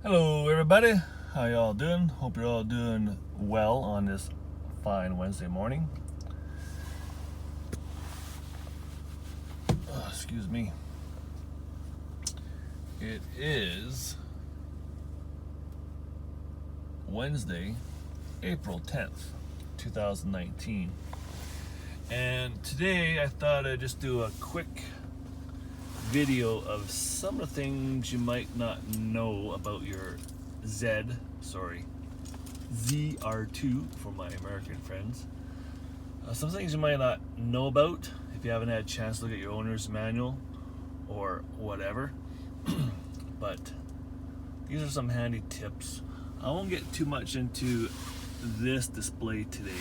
Hello everybody, how y'all doing? Hope you're all doing well on this fine Wednesday morning. Excuse me. It is Wednesday, April 10th, 2019. And today I thought I'd just do a quick video of some of the things you might not know about your ZR2 for my American friends. Some things you might not know about if you haven't had a chance to look at your owner's manual or whatever. But these are some handy tips. I won't get too much into this display today,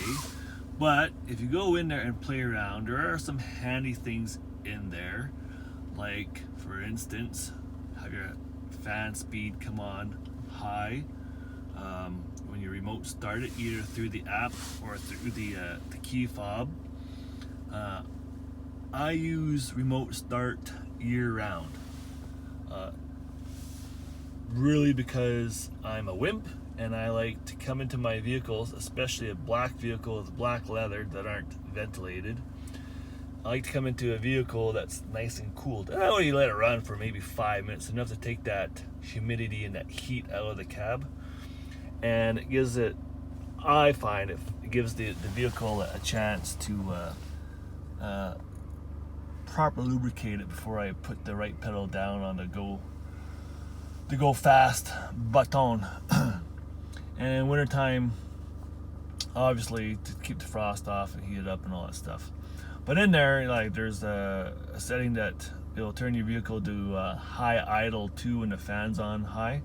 but if you go in there and play around, there are some handy things in there. Like, for instance, have your fan speed come on high when you remote start it, either through the app or through the key fob. I use remote start year-round, really because I'm a wimp and I like to come into my vehicles, especially a black vehicle with black leather that aren't ventilated. I like to come into a vehicle that's nice and cooled. And I only let it run for maybe 5 minutes, enough to take that humidity and that heat out of the cab. And it gives it, I find it gives the vehicle a chance to properly lubricate it before I put the right pedal down on the go fast button. And in wintertime, obviously, to keep the frost off and heat it up and all that stuff. But in there, like, there's a setting that it'll turn your vehicle to high idle too when the fan's on high,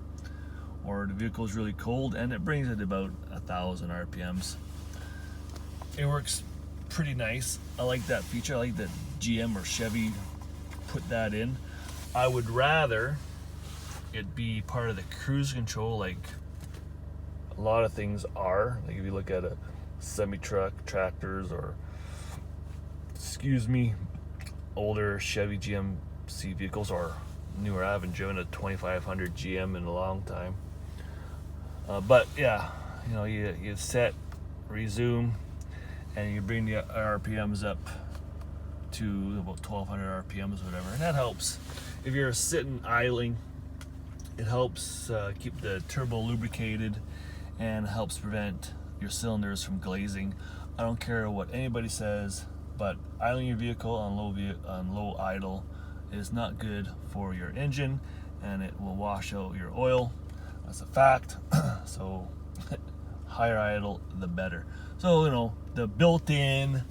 or the vehicle's really cold, and it brings it to about 1,000 RPMs. It works pretty nice. I like that feature. I like that GM or Chevy put that in. I would rather it be part of the cruise control, like a lot of things are. Like if you look at a semi-truck, tractors, or older Chevy GMC vehicles, or newer. I haven't driven a 2500 GM in a long time. But yeah, you know, you set, resume, and you bring the RPMs up to about 1200 RPMs or whatever, and that helps. If you're sitting idling, it helps keep the turbo lubricated and helps prevent your cylinders from glazing. I don't care what anybody says, but idling your vehicle on low idle is not good for your engine, and it will wash out your oil. That's a fact. So higher idle, the better. So, you know, the built-in,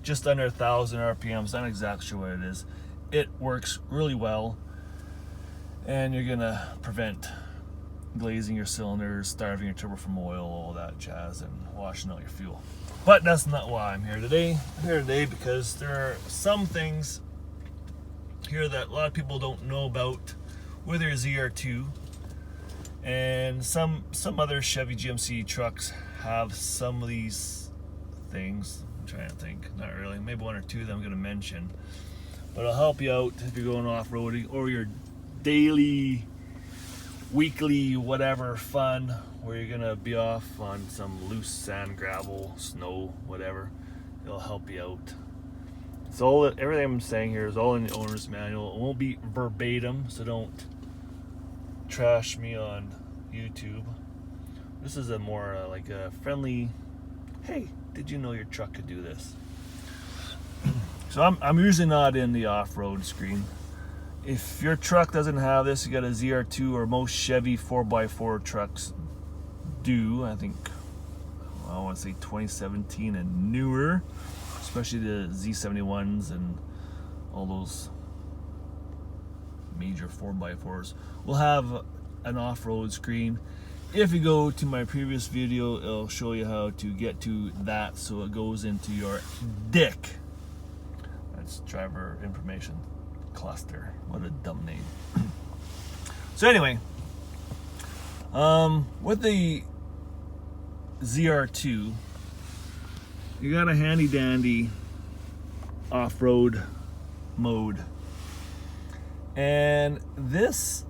just under 1,000 RPMs, not exactly sure what it is. It works really well, and you're gonna prevent glazing your cylinders, starving your turbo from oil, all that jazz, and washing out your fuel. But that's not why I'm here today. I'm here today because there are some things here that a lot of people don't know about with their ZR2, and some other Chevy GMC trucks have some of these things. I'm trying to think, not really, maybe one or two that I'm going to mention, but it'll help you out if you're going off-roading or your daily, weekly, whatever fun, where you're gonna be off on some loose sand, gravel, snow, whatever. It'll help you out. So everything I'm saying here is all in the owner's manual. It won't be verbatim, so don't trash me on YouTube. This is a more like a friendly, hey, did you know your truck could do this? So I'm usually not in the off-road screen. If your truck doesn't have this, you got a ZR2, or most Chevy 4x4 trucks do. I think, I want to say 2017 and newer, especially the Z71s and all those major 4x4s, will have an off-road screen. If you go to my previous video, it'll show you how to get to that, so it goes into your DIC. That's driver information cluster. What a dumb name. So anyway, with the ZR2, you got a handy dandy off-road mode, and this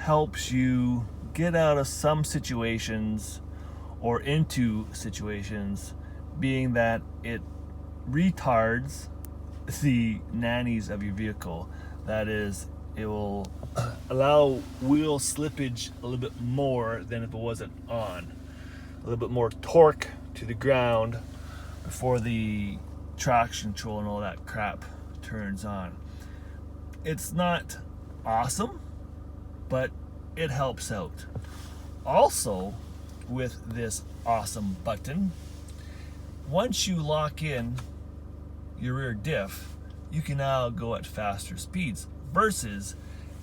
helps you get out of some situations or into situations, being that it retards the nannies of your vehicle. That is, it will allow wheel slippage a little bit more than if it wasn't on. A little bit more torque to the ground before the traction control and all that crap turns on. It's not awesome, but it helps out. Also, with this awesome button, once you lock in your rear diff, you can now go at faster speeds, versus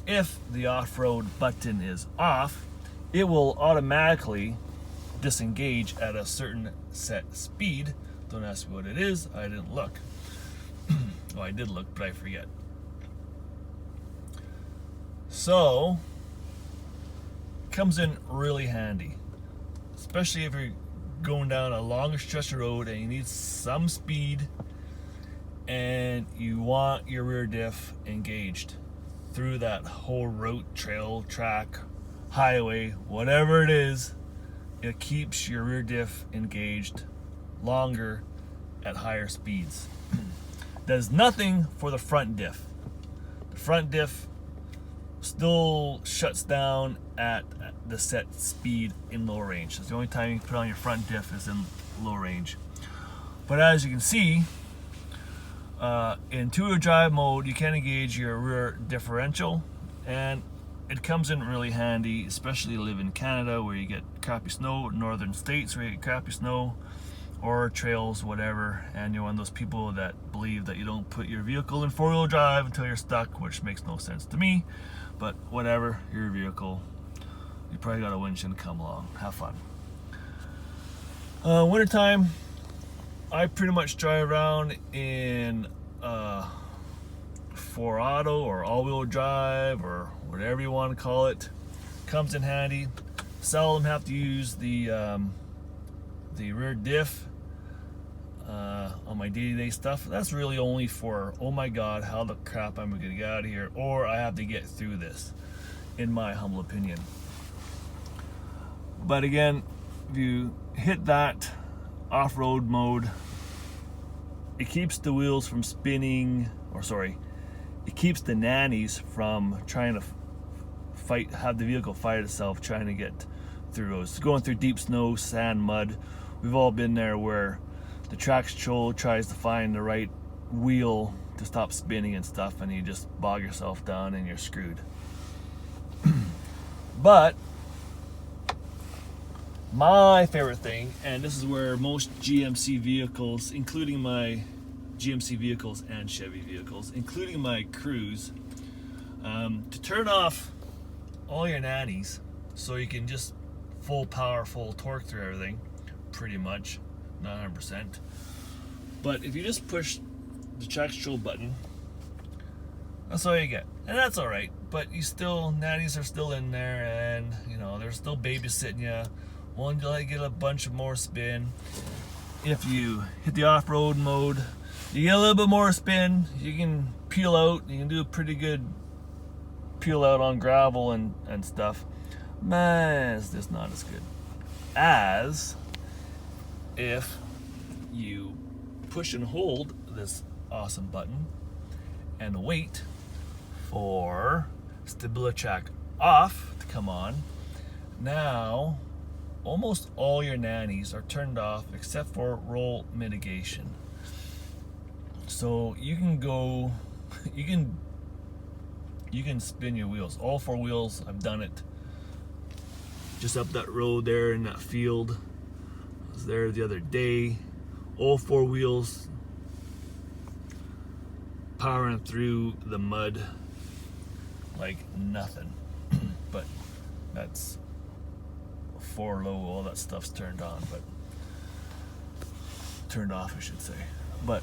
if the off-road button is off, it will automatically disengage at a certain set speed. Don't ask me what it is, I didn't look. Oh, I did look, but I forget. So, comes in really handy, especially if you're going down a longer stretch of road and you need some speed and you want your rear diff engaged through that whole route, trail, track, highway, whatever it is. It keeps your rear diff engaged longer at higher speeds. Does nothing for the front diff. The front diff still shuts down at the set speed in low range. That's the only time you can put on your front diff is in low range. But as you can see, in two-wheel drive mode, you can engage your rear differential, and it comes in really handy, especially if you live in Canada where you get crappy snow, northern states where you get crappy snow, or trails, whatever, and you're one of those people that believe that you don't put your vehicle in four-wheel drive until you're stuck, which makes no sense to me, but whatever, your vehicle. You probably got a windshield, come along, have fun. Wintertime, I pretty much drive around in 4 auto or all-wheel drive or whatever you want to call it. Comes in handy. Seldom have to use the rear diff on my day-to-day stuff. That's really only for, oh my god, how the crap am I gonna get out of here, or I have to get through this, in my humble opinion. But again, if you hit that off-road mode, it keeps the wheels from spinning, or sorry, it keeps the nannies from trying to have the vehicle fight itself trying to get through roads. Going through deep snow, sand, mud. We've all been there where the traction control tries to find the right wheel to stop spinning and stuff, and you just bog yourself down and you're screwed. But my favorite thing, and this is where most GMC vehicles, including my GMC vehicles and Chevy vehicles, including my Cruise, to turn off all your nannies so you can just full power, full torque through everything, pretty much, not 100%. But if you just push the traction control button, that's all you get. And that's alright, but you still, nannies are still in there, and you know, they're still babysitting you. One, you get a bunch of more spin. If you hit the off-road mode, you get a little bit more spin. You can peel out. You can do a pretty good peel out on gravel and stuff. Man, it's just not as good as if you push and hold this awesome button and wait for StabiliTrak off to come on. Now, almost all your nannies are turned off except for roll mitigation. So you can go, you can spin your wheels. All 4 wheels, I've done it. Just up that road there in that field. I was there the other day. All 4 wheels powering through the mud like nothing. But that's 4 low, all that stuff's turned on, but turned off I should say. But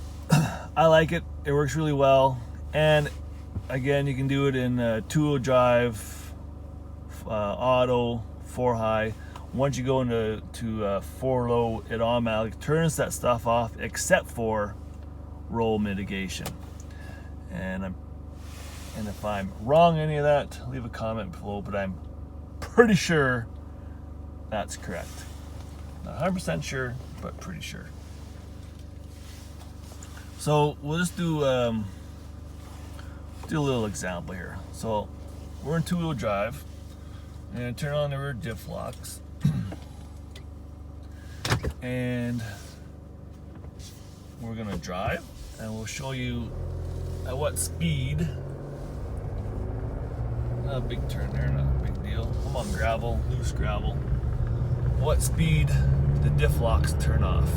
I like it, it works really well. And again, you can do it in 2-wheel drive, auto, 4 high. Once you go into 4 low, it automatically turns that stuff off except for roll mitigation. And if I'm wrong any of that, leave a comment below, but I'm pretty sure that's correct. Not 100% sure, but pretty sure. So we'll just do a little example here. So we're in two-wheel drive, and turn on the rear diff locks, and we're gonna drive, and we'll show you at what speed. Not a big turn there, not a big deal. I'm on gravel, loose gravel. What speed the diff locks turn off.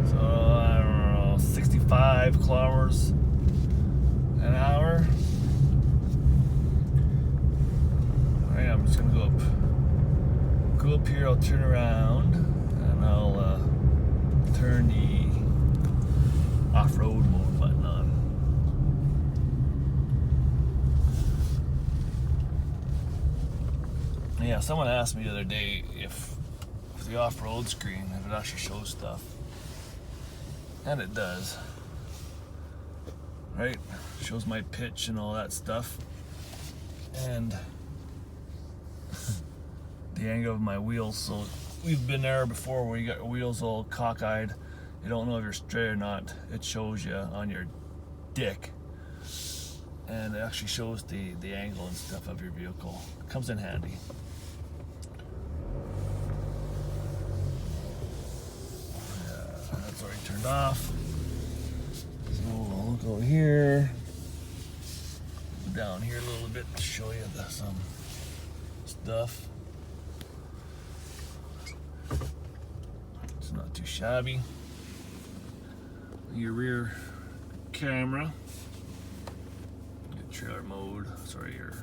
So I don't know, 65 kilometers an hour. Alright, I'm just gonna go up here. I'll turn around and I'll turn the off-road mode button on. Yeah, someone asked me the other day if the off-road screen, if it actually shows stuff. And it does. Right? Shows my pitch and all that stuff. And the angle of my wheels. So we've been there before where you got your wheels all cockeyed. You don't know if you're straight or not. It shows you on your dick. And it actually shows the angle and stuff of your vehicle. It comes in handy. That's already turned off. So I'll look over here. Down here a little bit to show you some stuff. It's not too shabby. Your rear camera. Your trailer mode. Sorry, your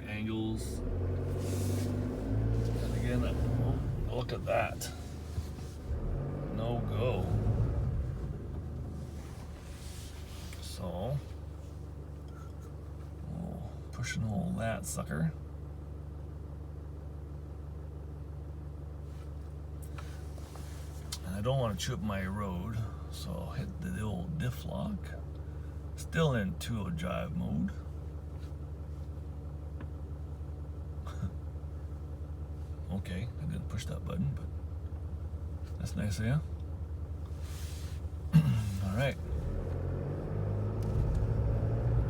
angles. And again, oh, look at that. No go. So, we'll push and hold that sucker. And I don't want to chew up my road, so I'll hit the old diff lock. Still in two-wheel drive mode. Okay, I didn't push that button, but that's nice of you. All right.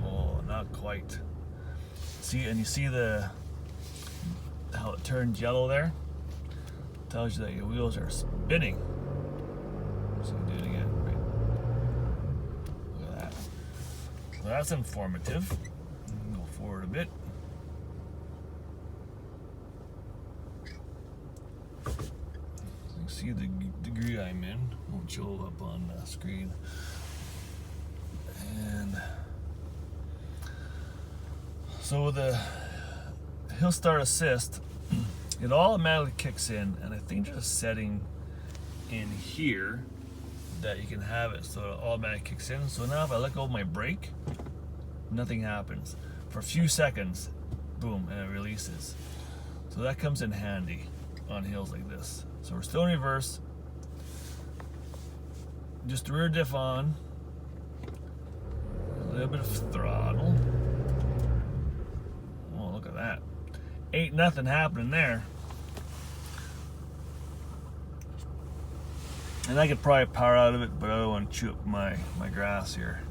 Oh, not quite. See, and you see how it turns yellow there? Tells you that your wheels are spinning. So do it again. Right. Look at that. So that's informative. Go forward a bit. See the degree I'm in, won't show up on the screen. And so the hill start assist, it automatically kicks in, and I think there's a setting in here that you can have it so it automatically kicks in. So now if I let go of my brake, nothing happens. For a few seconds, boom, and it releases. So that comes in handy on hills like this. So we're still in reverse. Just the rear diff on. A little bit of throttle. Oh, look at that. Ain't nothing happening there. And I could probably power out of it, but I don't want to chew up my grass here.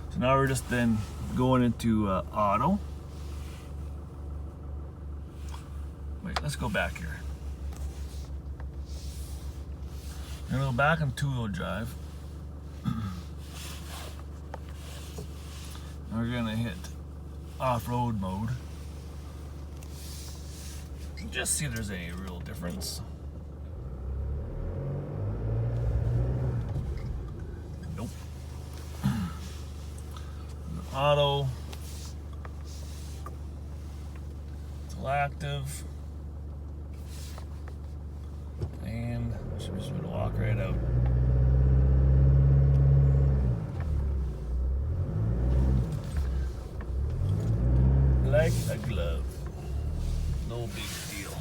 So now we're just then going into auto. Wait, let's go back here. I'm gonna go back in two-wheel drive. We're gonna hit off-road mode. Just see if there's any real difference. Nope. Auto. Still active. And I'm just gonna walk right out. Like a glove. No big deal.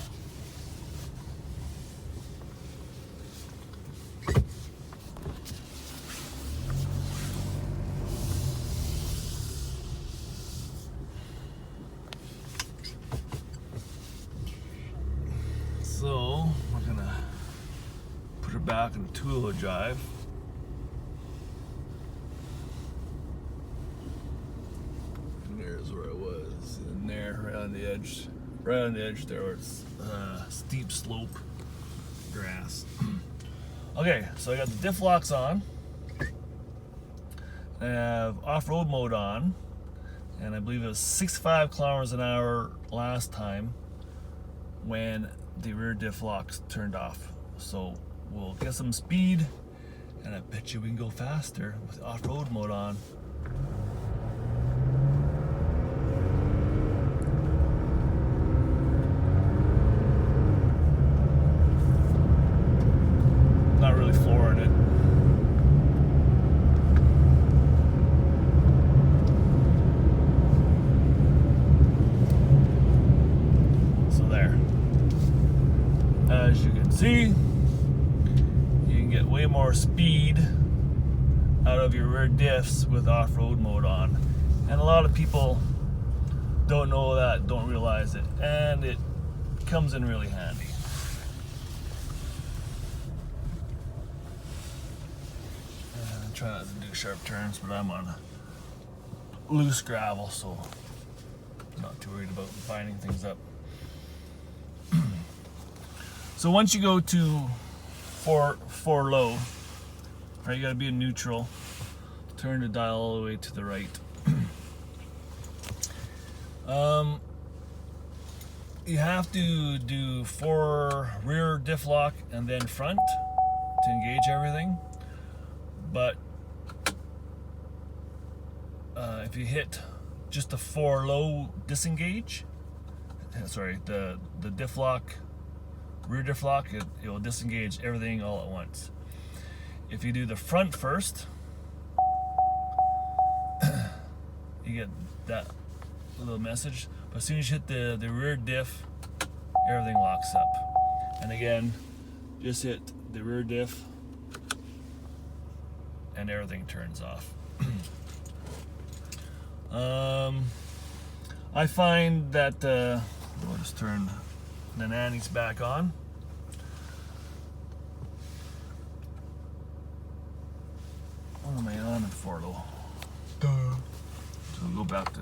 go. We're gonna put her back in two-wheel drive. And there's where I was, in there, right on the edge there where it's steep slope grass. Okay, so I got the diff locks on. I have off-road mode on, and I believe it was 65 kilometers an hour last time when the rear diff locks turned off. So we'll get some speed, and I bet you we can go faster with off-road mode on. Not really flooring it. As you can see, you can get way more speed out of your rear diffs with off-road mode on. And a lot of people don't know that, don't realize it, and it comes in really handy. I'm trying not to do sharp turns, but I'm on loose gravel, so I'm not too worried about binding things up. So once you go to four low, right, you gotta be in neutral, turn the dial all the way to the right. You have to do 4 rear diff lock and then front to engage everything. But if you hit just the 4 low disengage, sorry, the diff lock, rear diff lock, it will disengage everything all at once. If you do the front first, you get that little message. But as soon as you hit the rear diff, everything locks up. And again, just hit the rear diff and everything turns off. I find that we'll just turn the nannies back on. What am I on it for though? So we'll go back to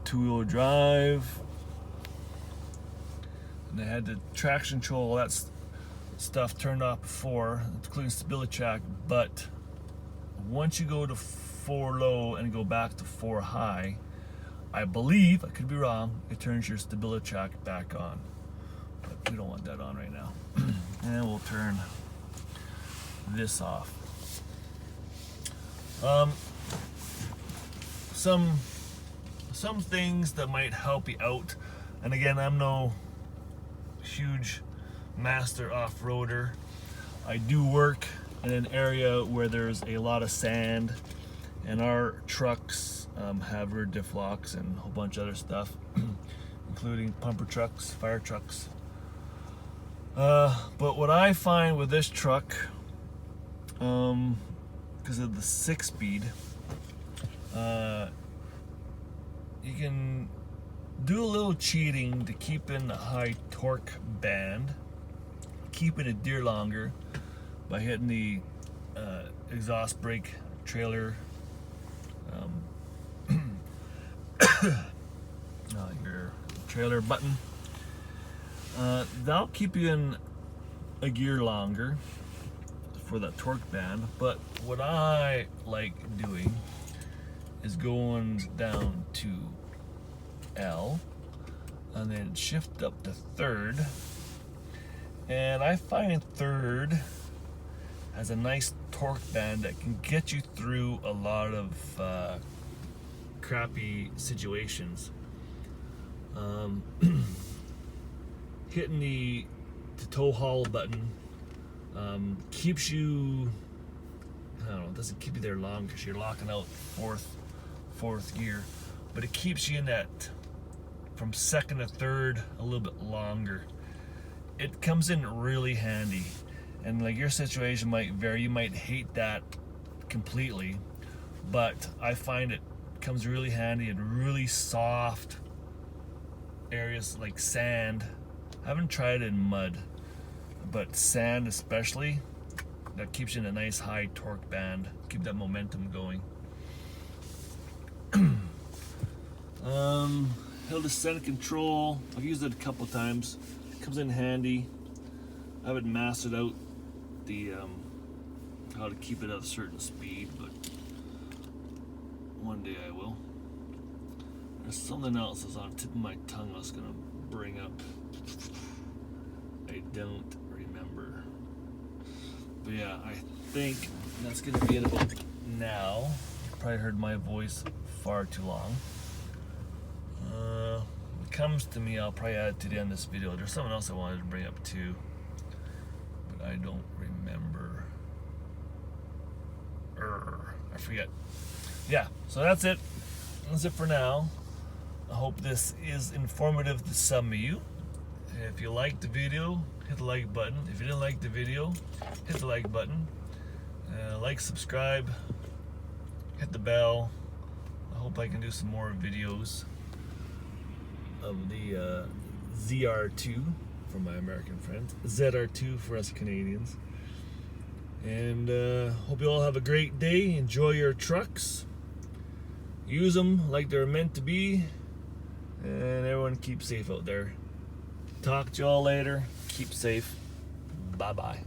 two-wheel drive. And I had the traction control, that stuff turned off before, including stability track, but once you go to 4 low and go back to 4 high, I believe, I could be wrong, it turns your stability track back on. But we don't want that on right now. And we'll turn this off. Some things that might help you out, and again, I'm no huge master off-roader. I do work in an area where there's a lot of sand, and our trucks have rear diff locks and a whole bunch of other stuff, including pumper trucks, fire trucks. But what I find with this truck, because of the 6-speed, you can do a little cheating to keep in the high torque band, keeping it deer longer by hitting the exhaust brake trailer, your trailer button. That'll keep you in a gear longer for that torque band. But what I like doing is going down to L and then shift up to 3rd, and I find 3rd has a nice torque band that can get you through a lot of crappy situations. Hitting the tow haul button keeps you, I don't know, it doesn't keep you there long because you're locking out fourth gear, but it keeps you in that from 2nd to 3rd a little bit longer. It comes in really handy, and like your situation might vary. You might hate that completely, but I find it comes really handy in really soft areas like sand I haven't tried it in mud, but sand especially, that keeps you in a nice high torque band. Keep that momentum going. Hill descent control, I've used it a couple times. It comes in handy. I haven't mastered out the how to keep it at a certain speed, but one day I will. There's something else that's on the tip of my tongue I was gonna bring up. I don't remember. But yeah, I think that's gonna be it about now. You probably heard my voice far too long. When it comes to me, I'll probably add it to the end of this video. There's something else I wanted to bring up too, but I don't remember. I forget. Yeah, so that's it. That's it for now. I hope this is informative to some of you. If you liked the video, hit the like button. If you didn't like the video, hit the like button. Like, subscribe, hit the bell. I hope I can do some more videos of the ZR2 for my American friends, ZR2 for us Canadians. And hope you all have a great day. Enjoy your trucks. Use them like they're meant to be. And everyone keep safe out there. Talk to y'all later. Keep safe. Bye-bye.